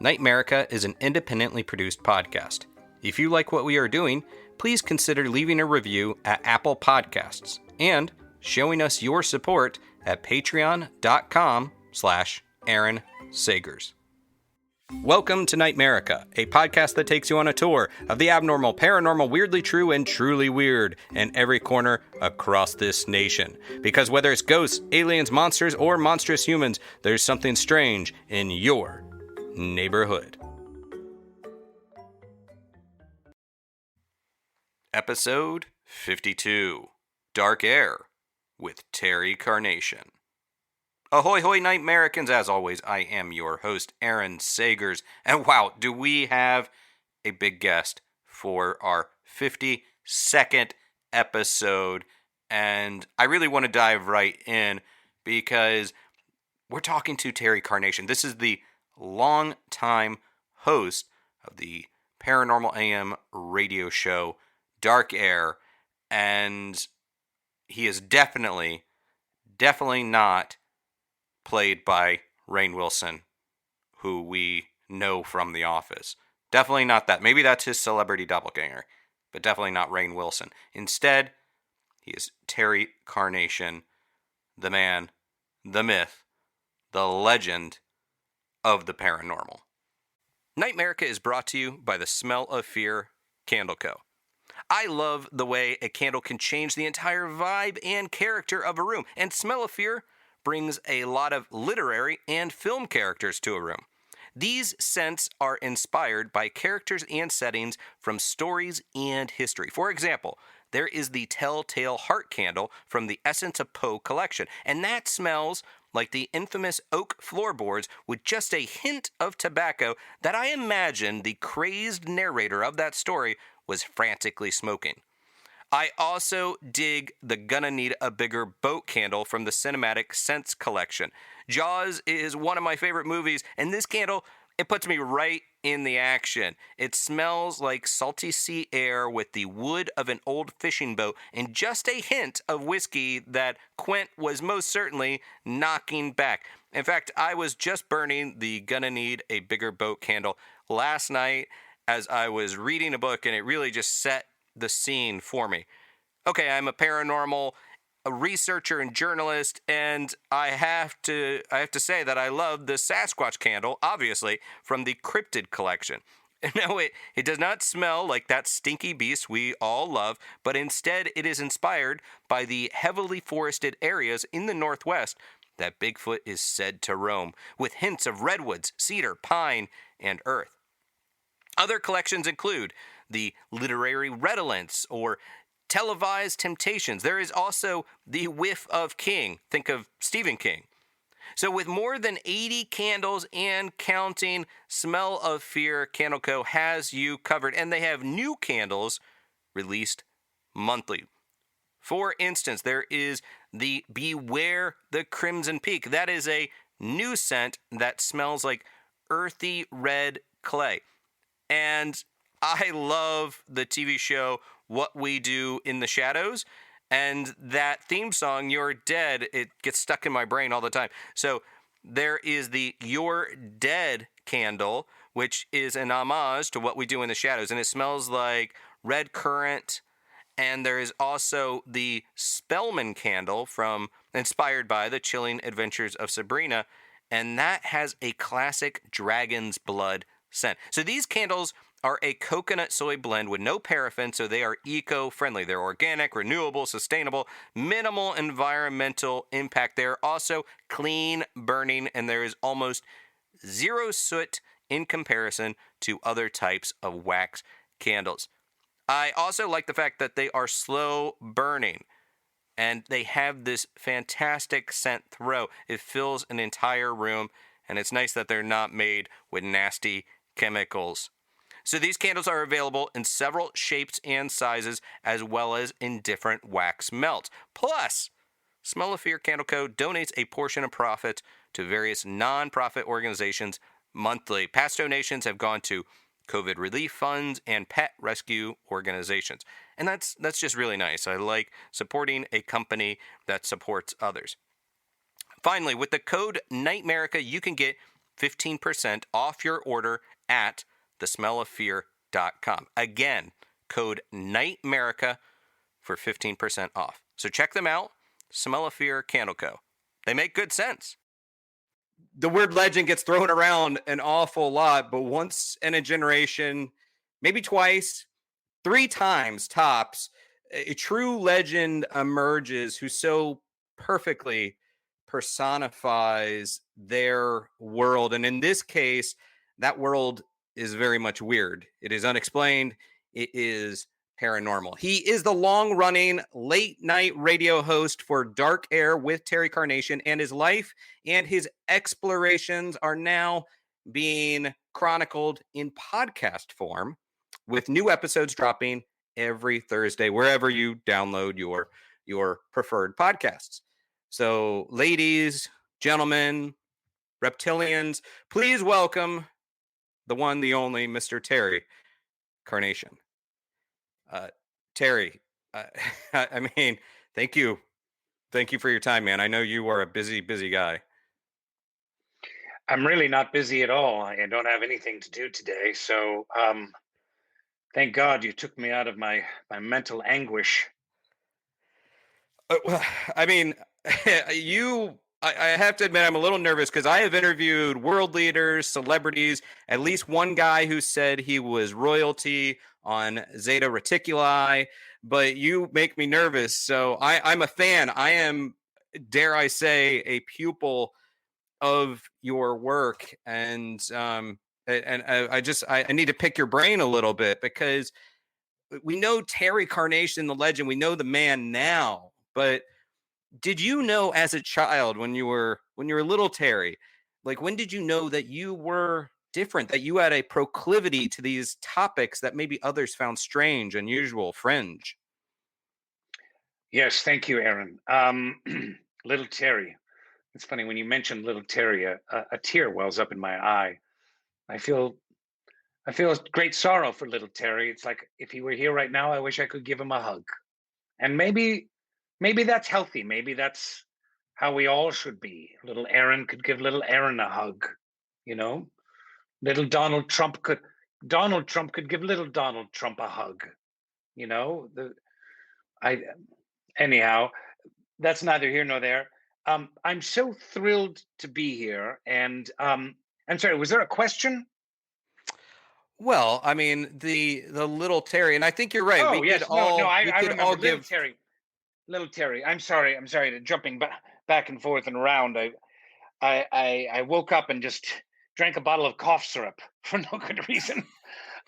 NightMerica is an independently produced podcast. If you like what we are doing, please consider leaving a review at Apple Podcasts and showing us your support at patreon.com/Aaron Sagers. Welcome to NightMerica, a podcast that takes you on a tour of the abnormal, paranormal, weirdly true, and truly weird in every corner across this nation. Because whether it's ghosts, aliens, monsters, or monstrous humans, there's something strange in your neighborhood. Episode 52, Dark Air, with Terry Carnation. Ahoy hoy NightMericans, as always, I am your host, Aaron Sagers, and wow, do we have a big guest for our 52nd episode, and I really want to dive right in because we're talking to Terry Carnation. This is the longtime host of the Paranormal AM radio show, Dark Air, and he is definitely not played by Rainn Wilson, who we know from The Office. Definitely not that. Maybe that's his celebrity doppelganger, but definitely not Rainn Wilson. Instead, he is Terry Carnation, the man, the myth, the legend of the paranormal. NightMerica is brought to you by the Smell of Fear Candle Co. I love the way a candle can change the entire vibe and character of a room, and Smell of Fear brings a lot of literary and film characters to a room. These scents are inspired by characters and settings from stories and history. For example, there is the Telltale Heart candle from the Essence of Poe collection, and that smells like the infamous oak floorboards with just a hint of tobacco that I imagine the crazed narrator of that story was frantically smoking. I also dig the Gonna Need a Bigger Boat candle from the Cinematic Sense collection. Jaws is one of my favorite movies, and this candle, it puts me right in the action. It smells like salty sea air with the wood of an old fishing boat and just a hint of whiskey that Quint was most certainly knocking back. In fact, I was just burning the Gonna Need a Bigger Boat candle last night as I was reading a book, and it really just set the scene for me. Okay, I'm a paranormal researcher and journalist, and I have to say that I love the Sasquatch candle, obviously, from the Cryptid collection. No, it does not smell like that stinky beast we all love, but instead it is inspired by the heavily forested areas in the Northwest that Bigfoot is said to roam, with hints of redwoods, cedar, pine, and earth. Other collections include the Literary Redolence or Televised Temptations. There is also the Whiff of King. Think of Stephen King. So with more than 80 candles and counting, Smell of Fear Candle Co. has you covered, and they have new candles released monthly. For instance, there is the Beware the Crimson Peak. That is a new scent that smells like earthy red clay. And I love the TV show What We Do in the Shadows, and that theme song, You're Dead, it gets stuck in my brain all the time. So there is the You're Dead candle, which is an homage to What We Do in the Shadows, and it smells like red currant. And there is also the Spellman candle inspired by The Chilling Adventures of Sabrina, and that has a classic dragon's blood scent. So these candles are a coconut soy blend with no paraffin, so they are eco-friendly. They're organic, renewable, sustainable, minimal environmental impact. They're also clean burning, and there is almost zero soot in comparison to other types of wax candles. I also like the fact that they are slow burning, and they have this fantastic scent throw. It fills an entire room, and it's nice that they're not made with nasty chemicals. So these candles are available in several shapes and sizes, as well as in different wax melts. Plus, Smell of Fear Candle Co. donates a portion of profit to various non-profit organizations monthly. Past donations have gone to COVID relief funds and pet rescue organizations. And that's just really nice. I like supporting a company that supports others. Finally, with the code NightMerica, you can get 15% off your order at thesmelloffear.com. Again, code NightMerica for 15% off. So check them out, Smell of Fear Candle Co. They make good sense. The word legend gets thrown around an awful lot, but once in a generation, maybe twice, 3 times tops, a true legend emerges who so perfectly personifies their world. And in this case, that world is very much weird. It is unexplained. It is paranormal. He is the long running late night radio host for Dark Air with Terry Carnation, and his life and his explorations are now being chronicled in podcast form, with new episodes dropping every Thursday, wherever you download your preferred podcasts. So, ladies, gentlemen, reptilians, please welcome the one, the only, Mr. Terry Carnation. Terry, I mean, thank you. Thank you for your time, man. I know you are a busy, busy guy. I'm really not busy at all. I don't have anything to do today. So thank God you took me out of my mental anguish. Well, I mean, I have to admit, I'm a little nervous because I have interviewed world leaders, celebrities, at least one guy who said he was royalty on Zeta Reticuli, but you make me nervous. So I'm a fan. I am, dare I say, a pupil of your work. And I need to pick your brain a little bit, because we know Terry Carnation, the legend. We know the man now, but did you know as a child, when you were little Terry, like, when did you know that you were different, that you had a proclivity to these topics that maybe others found strange, unusual, fringe? Yes, thank you, Aaron. Little Terry. It's funny when you mentioned little Terry, a tear wells up in my eye. I feel great sorrow for little Terry. It's like if he were here right now, I wish I could give him a hug. And maybe that's healthy. Maybe that's how we all should be. Little Aaron could give little Aaron a hug, you know? Little Donald Trump could give little Donald Trump a hug, you know? I Anyhow, that's neither here nor there. I'm so thrilled to be here. And I'm sorry, was there a question? Well, I mean, the little Terry, and I think you're right. Oh yes, no, We I could all remember little give. Terry. Little Terry. I'm sorry to jumping back and forth and around. I woke up and just drank a bottle of cough syrup for no good reason.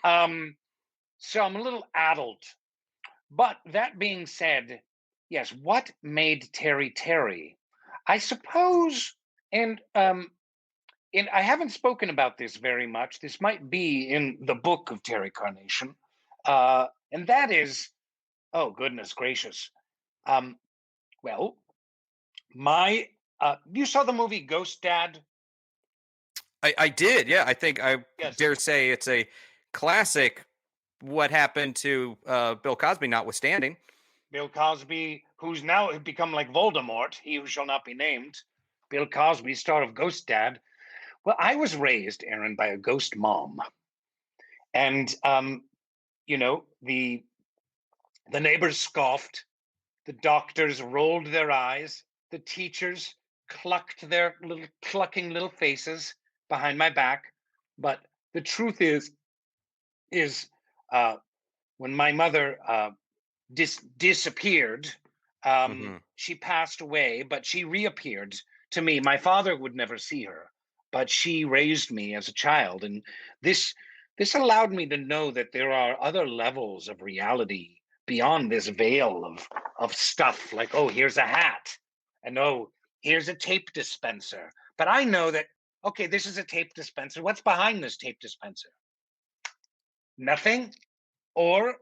Um, so I'm a little addled. But that being said, yes, what made Terry Terry? I suppose, and I haven't spoken about this very much. This might be in the book of Terry Carnation, and that is, oh goodness gracious. Um, well, my you saw the movie Ghost Dad? I did, yeah. I think I Yes. dare say it's a classic. What happened to Bill Cosby, notwithstanding. Bill Cosby, who's now become like Voldemort, he who shall not be named. Bill Cosby, star of Ghost Dad. Well, I was raised, Aaron, by a ghost mom, and you know, the neighbors scoffed, the doctors rolled their eyes, the teachers clucked their little clucking little faces behind my back. But the truth is uh, when my mother disappeared, Mm-hmm. she passed away, but she reappeared to me. My father would never see her, but she raised me as a child, and this this allowed me to know that there are other levels of reality beyond this veil of stuff. Like, oh, here's a hat, and oh, here's a tape dispenser. But I know that, okay, this is a tape dispenser. What's behind this tape dispenser? Nothing. Or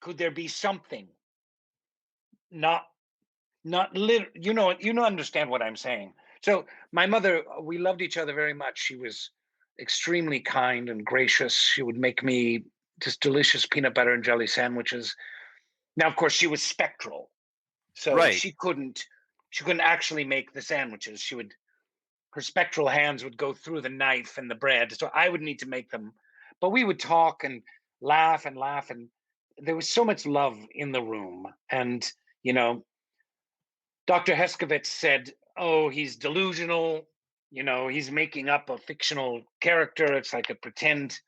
could there be something? Not you know, understand what I'm saying. So my mother, we loved each other very much. She was extremely kind and gracious. She would make me just delicious peanut butter and jelly sandwiches. Now, of course, she was spectral, so Right. she couldn't actually make the sandwiches. She would her spectral hands would go through the knife and the bread. So I would need to make them. But we would talk and laugh and laugh. And there was so much love in the room. And, you know, Dr. Heskovitz said, oh, he's delusional. You know, he's making up a fictional character. It's like a pretend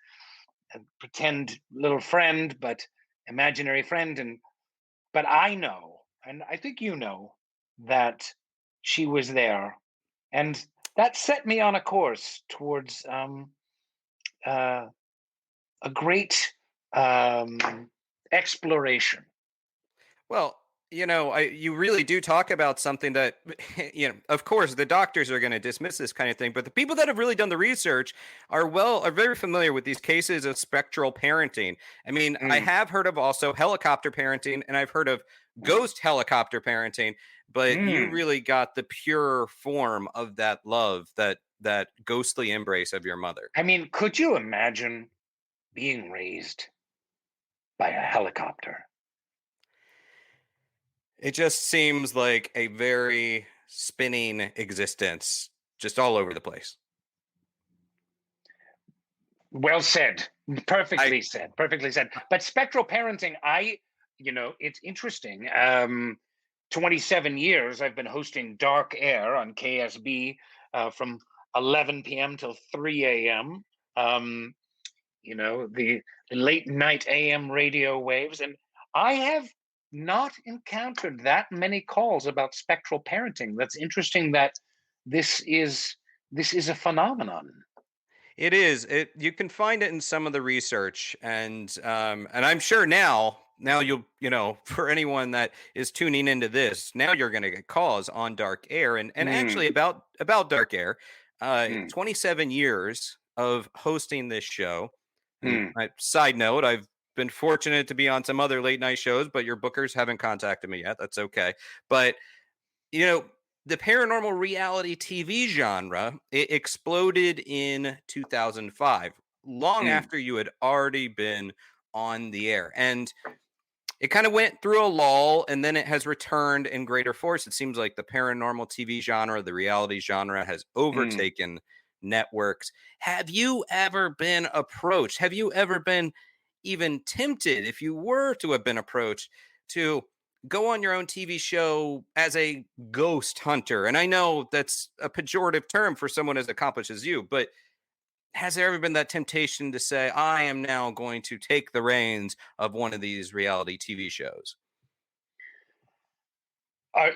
little friend, but imaginary friend. And but I know, and I think you know, that she was there, and that set me on a course towards uh, a great um, exploration. Well, you really do talk about something that, of course, the doctors are going to dismiss this kind of thing, but the people that have really done the research are very familiar with these cases of spectral parenting. I mean, I Mm, have heard of also helicopter parenting, and I've heard of ghost helicopter parenting, but you mm. really got the pure form of that love, that ghostly embrace of your mother. I mean, could you imagine being raised by a helicopter? It just seems like a very spinning existence, just all over the place. Well said. I Perfectly said. Perfectly said. But spectral parenting, it's interesting. 27 years I've been hosting Dark Air on KSB from 11 p.m. till 3 a.m. Um, the late night AM radio waves. And I have not encountered that many calls about spectral parenting. That's interesting that this is this is a phenomenon. It is. You can find it in some of the research, and I'm sure now for anyone that is tuning into this, now you're going to get calls on Dark Air, and Mm, actually about Dark Air, mm, 27 years of hosting this show. And mm. side note, I've been fortunate to be on some other late night shows, but your bookers haven't contacted me yet. That's okay. But you know, the paranormal reality TV genre, it exploded in 2005, long Mm. after you had already been on the air. And it kind of went through a lull and then it has returned in greater force. It seems like the paranormal TV genre, the reality genre has Mm. overtaken networks. Have you ever been approached? Have you ever been even tempted, if you were to have been approached, to go on your own TV show as a ghost hunter? And I know that's a pejorative term for someone as accomplished as you, but has there ever been that temptation to say, I am now going to take the reins of one of these reality TV shows?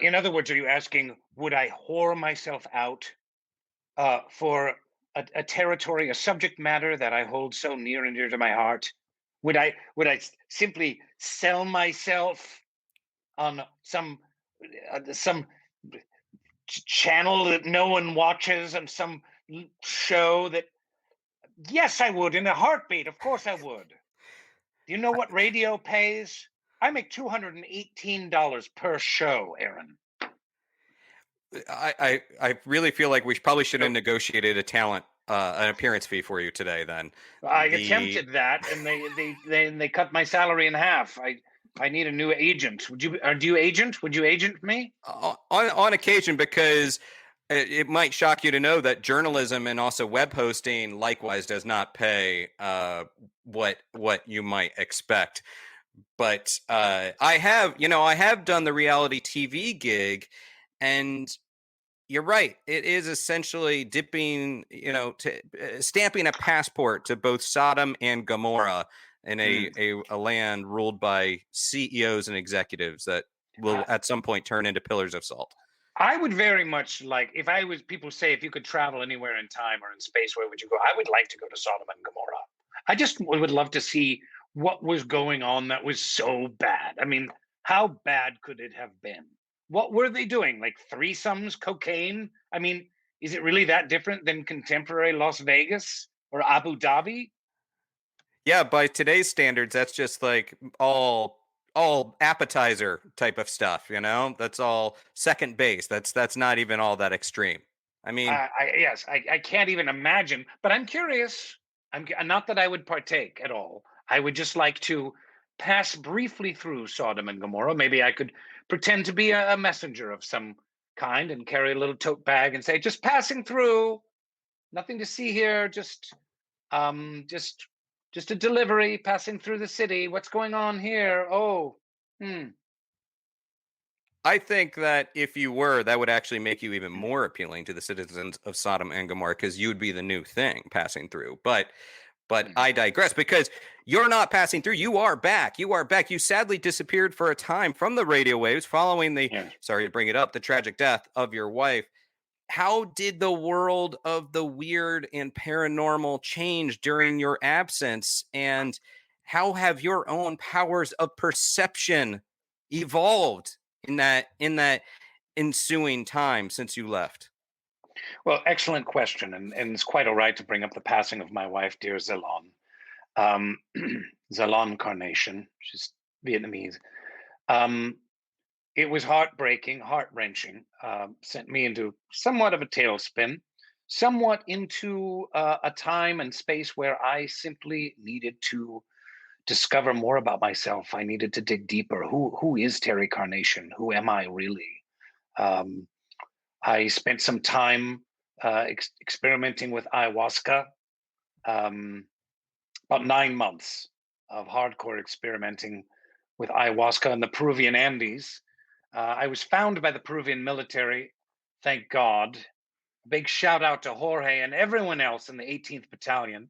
In other words, are you asking, would I whore myself out for a territory, a subject matter that I hold so near and dear to my heart? Would I simply sell myself on some channel that no one watches and some show that? Yes, I would in a heartbeat. Of course, I would. Do you know what radio pays? I make $218 per show, Aaron. I really feel like we probably should have So negotiated an appearance fee for you today. Then I the attempted that, and they cut my salary in half. I need a new agent. Do you agent? Would you agent me? on occasion, because it might shock you to know that journalism and also web hosting likewise does not pay what you might expect. But I have done the reality TV gig, and you're right. It is essentially dipping, stamping a passport to both Sodom and Gomorrah in a, Mm. a land ruled by CEOs and executives that will at some point turn into pillars of salt. I would very much like, if I was, people say, if you could travel anywhere in time or in space, where would you go? I would like to go to Sodom and Gomorrah. I just would love to see what was going on that was so bad. I mean, how bad could it have been? What were they doing? Like threesomes, cocaine? I mean, is it really that different than contemporary Las Vegas or Abu Dhabi? Yeah, by today's standards, that's just like all appetizer type of stuff. That's all second base. That's not even all that extreme. I mean, Yes, I can't even imagine. But I'm curious. Not that I would partake at all. I would just like to pass briefly through Sodom and Gomorrah. Maybe I could pretend to be a messenger of some kind and carry a little tote bag and say, "Just passing through. Nothing to see here. Um, just, just a delivery passing through the city. What's going on here? Oh, hmm. I think that if you were, that would actually make you even more appealing to the citizens of Sodom and Gomorrah because you would be the new thing passing through. But Hmm. I digress because you're not passing through. You are back. You are back. You sadly disappeared for a time from the radio waves following the, Yes. sorry to bring it up, the tragic death of your wife. How did the world of the weird and paranormal change during your absence? And how have your own powers of perception evolved in that ensuing time since you left? Well, excellent question, and it's quite all right to bring up the passing of my wife, dear Zalon. Um, Zalon Carnation. She's Vietnamese. Um, it was heartbreaking, heart wrenching. Sent me into somewhat of a tailspin, somewhat into a time and space where I simply needed to discover more about myself. I needed to dig deeper. Who is Terry Carnation? Who am I really? Um, I spent some time experimenting with ayahuasca. Um, about 9 months of hardcore experimenting with ayahuasca in the Peruvian Andes. I was found by the Peruvian military, thank God. Big shout out to Jorge and everyone else in the 18th Battalion.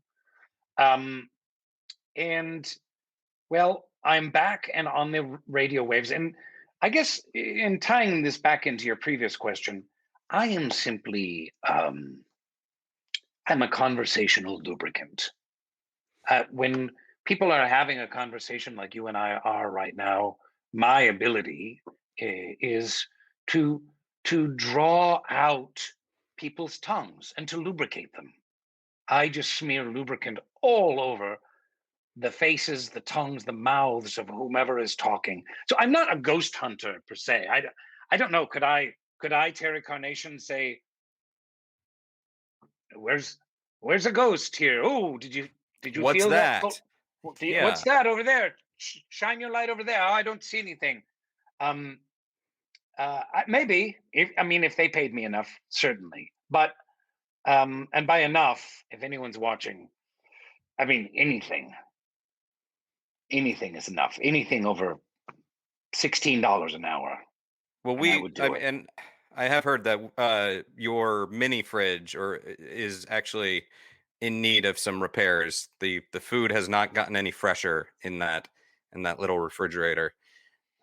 Um, and well, I'm back and on the radio waves. And I guess in tying this back into your previous question, I am simply I'm a conversational lubricant. When people are having a conversation like you and I are right now, my ability is to draw out people's tongues and to lubricate them. I just smear lubricant all over the faces, the tongues, the mouths of whomever is talking. So I'm not a ghost hunter per se. I don't know. Could I Terry Carnation say, where's where's a ghost here? Oh, did you What's feel that? that? What's Yeah. that over there? Shine your light over there. Oh, I don't see anything. Um, maybe if they paid me enough, certainly. But and by enough, if anyone's watching, I mean anything is enough. Anything over $16 an hour, Well, and I would do it. and I have heard that your mini fridge is actually in need of some repairs. The food has not gotten any fresher in that little refrigerator.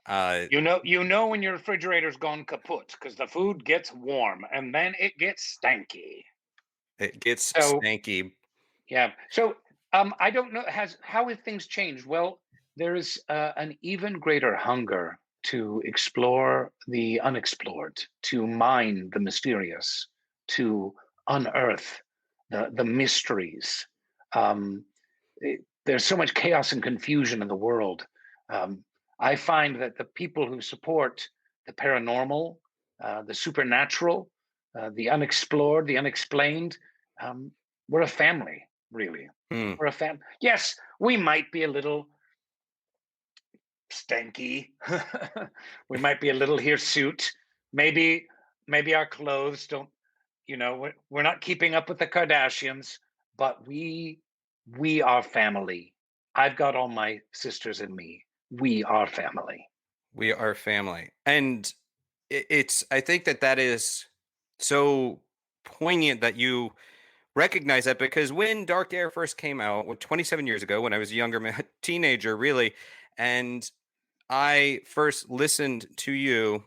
Uh, You know when your refrigerator's gone kaput because the food gets warm and then it gets stanky. it gets So stanky. yeah. So I don't know. How have things changed? Well, there is an even greater hunger to explore the unexplored, to mine the mysterious, to unearth the mysteries. There's so much chaos and confusion in the world. Um, I find that the people who support the paranormal, the supernatural, the unexplored, the unexplained, um, we're a family, really. Hmm. We're a fam. Yes, we might be a little stanky. We might be a little hirsute. Maybe, maybe our clothes don't. We're not keeping up with the Kardashians, but we are family. I've got all my sisters and me. We are family. We are family, and it's. I think that is so poignant that you recognize that because when Dark Air first came out, 27 years ago, when I was a younger man, teenager, really, and I first listened to you,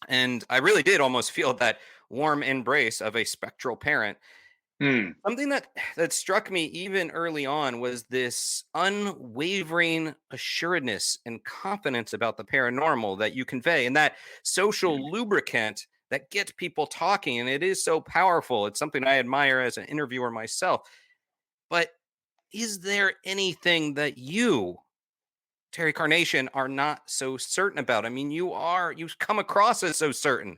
and I really did almost feel that warm embrace of a spectral parent. Hmm. Something that struck me even early on was this unwavering assuredness and confidence about the paranormal that you convey, and that social lubricant that gets people talking. And it is so powerful. It's something I admire as an interviewer myself. But is there anything that you, Terry Carnation, are not so certain about? I mean, you come across as so certain,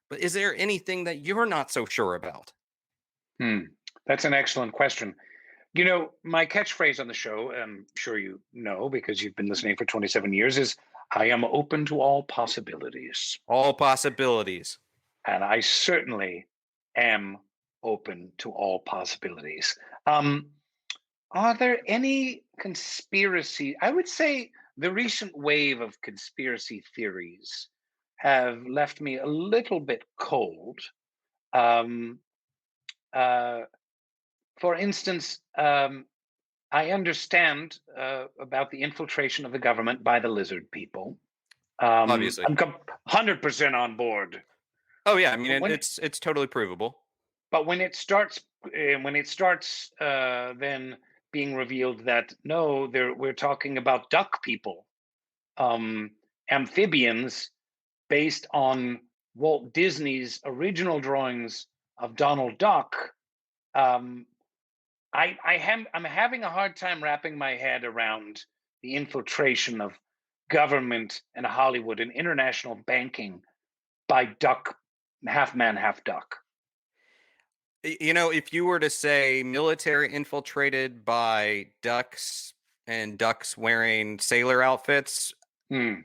but is there anything that you're not so sure about? Hmm. That's an excellent question. My catchphrase on the show, I'm sure you know because you've been listening for 27 years, is I am open to all possibilities. All possibilities. and I certainly am open to all possibilities. Um, are there any conspiracy? I would say the recent wave of conspiracy theories have left me a little bit cold. Um, uh, for instance, I understand about the infiltration of the government by the lizard people. Obviously. I'm 100% on board. Oh yeah, I mean But when it's totally provable. but when it starts then being revealed that no, we're talking about duck people, um, amphibians based on Walt Disney's original drawings of Donald Duck. Um, I'm having a hard time wrapping my head around the infiltration of government and Hollywood and international banking by duck, half man, half duck. You know, if you were to say military infiltrated by ducks and ducks wearing sailor outfits, Hmm.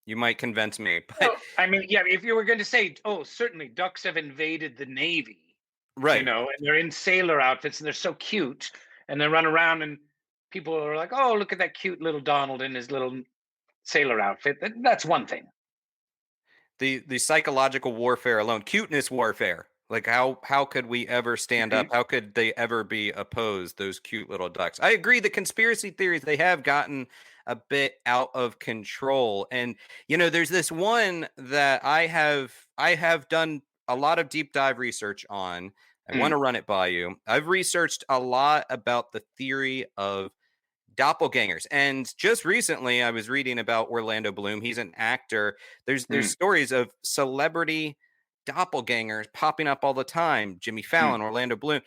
you might convince me. But Well, I mean, yeah, if you were going to say, oh, certainly ducks have invaded the Navy, right. and they're in sailor outfits and they're so cute and they run around and people are like, oh, look at that cute little Donald in his little sailor outfit. That's one thing. The psychological warfare alone, cuteness warfare. Like how could we ever stand up? Mhm. How could they ever be opposed? Those cute little ducks. I agree. The conspiracy theories they have gotten a bit out of control, and you know, there's this one that I have done a lot of deep dive research on. I want to Mm, run it by you. I've researched a lot about the theory of doppelgangers. And just recently I was reading about Orlando Bloom. He's an actor. There's mm, stories of celebrity doppelgangers popping up all the time. Jimmy mm. Fallon, Orlando Bloom.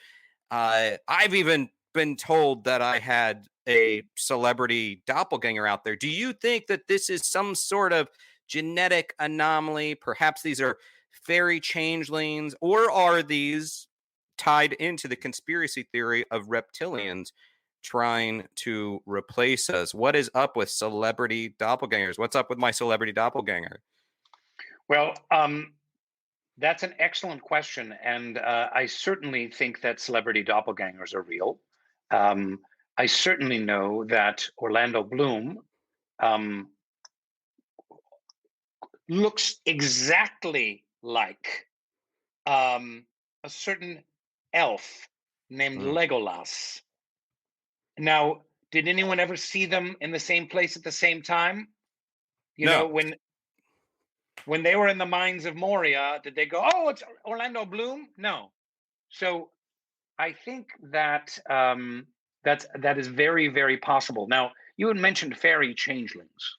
I've even been told that I had a celebrity doppelganger out there. Do you think that this is some sort of genetic anomaly? Perhaps these are fairy changelings, or are these tied into the conspiracy theory of reptilians trying to replace us? What is up with celebrity doppelgangers? What's up with my celebrity doppelganger? Well, that's an excellent question, and I certainly think that celebrity doppelgangers are real. Um, I certainly know that Orlando Bloom um, looks exactly like a certain elf named Mm. Legolas. Now, did anyone ever see them in the same place at the same time? You know, No, when they were in the mines of Moria, did they go, "Oh, it's Orlando Bloom"? No. So I think that that is very, very possible. Now, you had mentioned fairy changelings.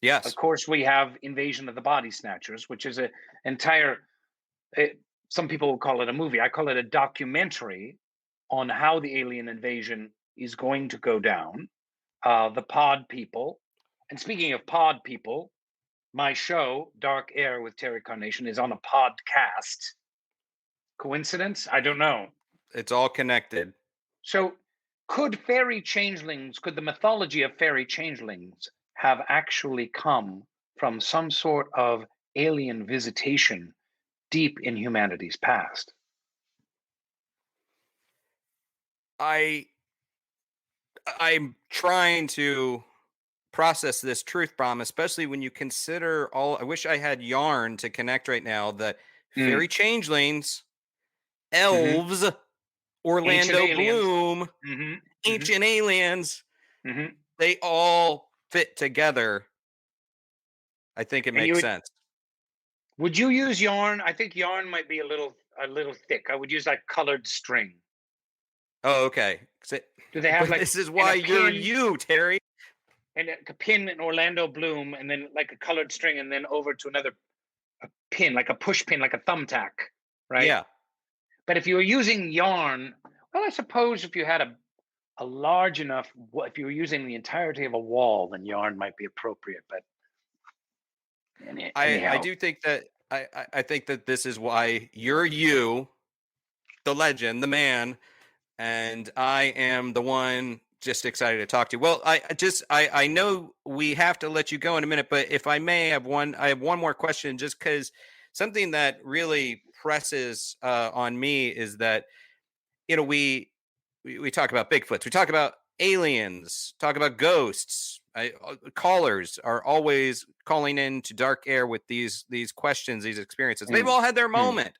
Of yes, course, we have Invasion of the Body Snatchers, which is a entire. It, some people will call it a movie. I call it a documentary on how the alien invasion is going to go down. The Pod People, and speaking of Pod People, my show Dark Air with Terry Carnation is on a podcast. Coincidence? I don't know. it's all connected. So, could the mythology of fairy changelings have actually come from some sort of alien visitation deep in humanity's past? I I'm trying to process this truth bomb, especially when you consider all. I wish I had yarn to connect right now. That fairy Mm, changelings, hmm. elves, Ancient Orlando aliens. Bloom, Hmm. Hmm. ancient aliens, Hmm. they all fit together. I think it And you makes sense. would you use yarn? I think yarn might be a little thick. I would use like colored string. Oh, okay. Do they have But like this is and why a you're pin you, Terry. and a pin in Orlando Bloom, and then like a colored string, and then over to another pin, like a push pin, like a thumbtack, right? Yeah. But if you were using yarn, well, I suppose if you had a large enough, if you were using the entirety of a wall, then yarn might be appropriate. But I anyhow, do think that I think that this is why you're you, the legend, the man, and I am the one just excited to talk to you. Well, I know we have to let you go in a minute, but if I may, I have one more question, just because something that really presses on me is that we talk about Bigfoots, we talk about aliens, talk about ghosts. Callers are always calling in to Dark Air with these questions, these experiences. They've all had their moment.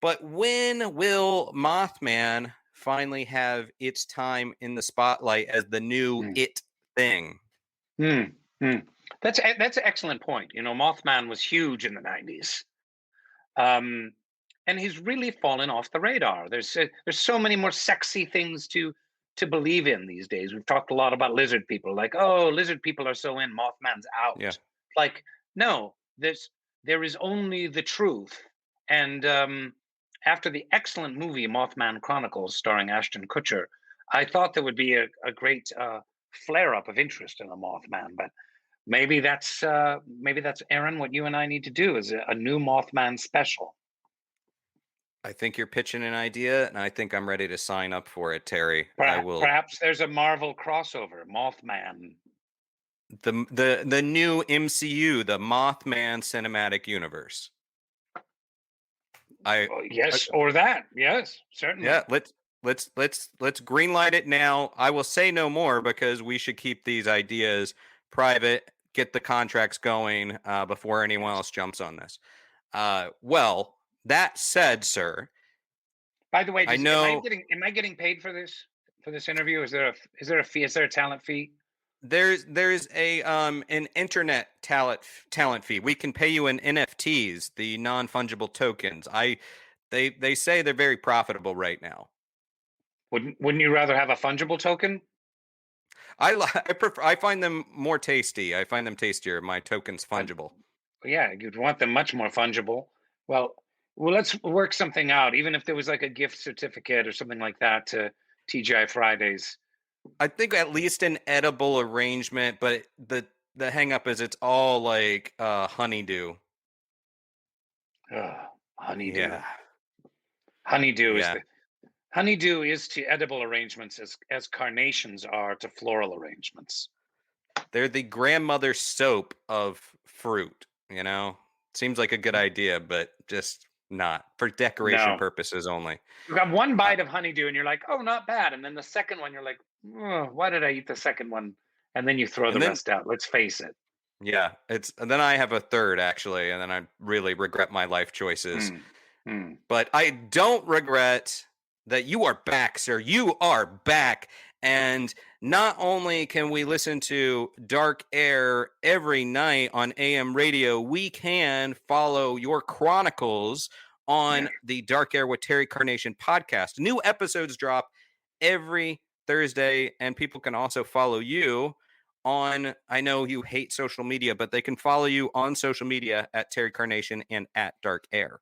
But when will Mothman finally have its time in the spotlight as the new it thing? That's an excellent point. Mothman was huge in the 90s. And he's really fallen off the radar. There's so many more sexy things to believe in these days. We've talked a lot about lizard people, like, oh, lizard people are so in, Mothman's out. Yeah. Like, no, there is only the truth. And after the excellent movie Mothman Chronicles, starring Ashton Kutcher, I thought there would be a great flare up of interest in the Mothman. But maybe that's Aaron, what you and I need to do is a new Mothman special. I think you're pitching an idea, and I think I'm ready to sign up for it, Terry. Perhaps there's a Marvel crossover, Mothman. The new MCU, the Mothman Cinematic Universe. Yes, or that. Yes, certainly. Yeah, let's greenlight it now. I will say no more because we should keep these ideas private, get the contracts going before anyone else jumps on this. Well, that said, sir. By the way, am I getting paid for this interview? Is there a fee? Is there a talent fee? There's a an internet talent fee. We can pay you in NFTs, the non-fungible tokens. They say they're very profitable right now. Wouldn't you rather have a fungible token? I find them more tasty. I find them tastier. My token's fungible. Yeah, you'd want them much more fungible. Well, let's work something out. Even if there was like a gift certificate or something like that to TGI Fridays. I think at least an edible arrangement, but the hang up is it's all like honeydew. Yeah. Honeydew is to edible arrangements as carnations are to floral arrangements. They're the grandmother soap of fruit, Seems like a good idea, but just not for decoration purposes only. You got one bite of honeydew and you're like, oh, not bad. And then the second one, you're like, oh, why did I eat the second one? And then you throw the rest out. Let's face it. Yeah, and then I have a third actually, and then I really regret my life choices. But I don't regret that you are back, sir. You are back. And not only can we listen to Dark Air every night on AM radio, we can follow your chronicles on the Dark Air with Terry Carnation podcast. New episodes drop every Thursday, and people can also follow you on, I know you hate social media, but they can follow you on social media at Terry Carnation and at Dark Air.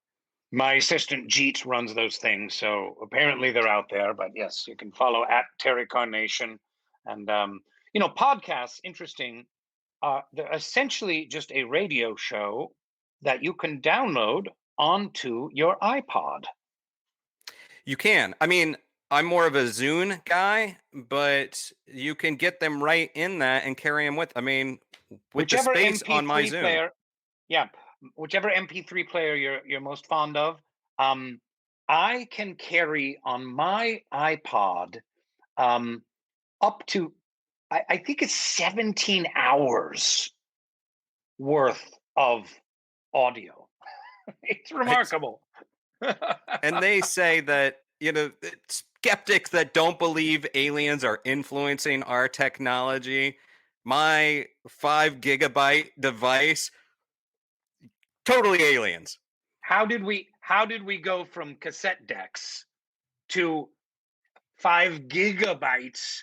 My assistant Jeet runs those things, so apparently they're out there. But yes, you can follow at Terry Carnation. And, podcasts, interesting. They're essentially just a radio show that you can download onto your iPod. You can. I mean, I'm more of a Zune guy, but you can get them right in that and carry them with. I mean, with the space on my Zune. Player, yeah. Whichever MP3 player you're most fond of, I can carry on my iPod up to, I think it's 17 hours worth of audio. It's remarkable. And they say that, skeptics that don't believe aliens are influencing our technology, my 5 gigabyte device, totally aliens. How did we go from cassette decks to 5 gigabytes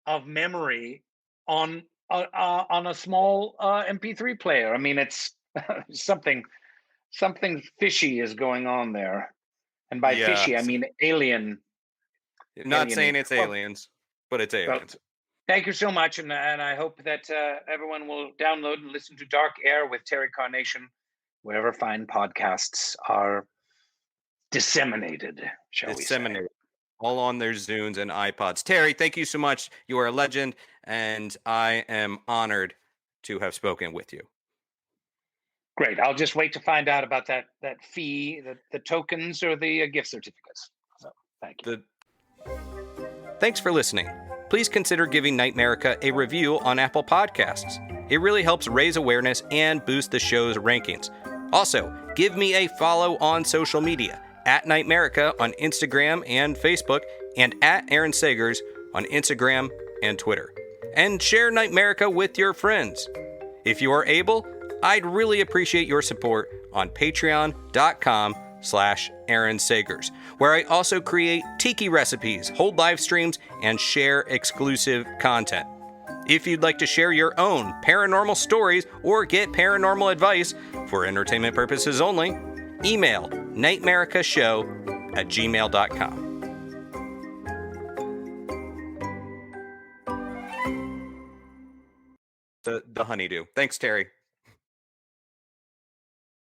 of memory on a small MP3 player? I mean, it's something fishy is going on there, and by fishy I mean alien. Not saying it's aliens, but it's aliens. Well, thank you so much, and I hope that everyone will download and listen to Dark Air with Terry Carnation wherever fine podcasts are disseminated, shall we say. All on their Zunes and iPods. Terry, thank you so much. You are a legend, and I am honored to have spoken with you. Great. I'll just wait to find out about that fee, the tokens, or the gift certificates. So, thank you. Thanks for listening. Please consider giving NightMerica a review on Apple Podcasts. It really helps raise awareness and boost the show's rankings. Also, give me a follow on social media at NightMerica on Instagram and Facebook, and at Aaron Sagers on Instagram and Twitter. And share NightMerica with your friends. If you are able, I'd really appreciate your support on patreon.com/Aaron Sagers, where I also create tiki recipes, hold live streams, and share exclusive content. If you'd like to share your own paranormal stories or get paranormal advice for entertainment purposes only, email nightmericashow@gmail.com. The honeydew. Thanks, Terry.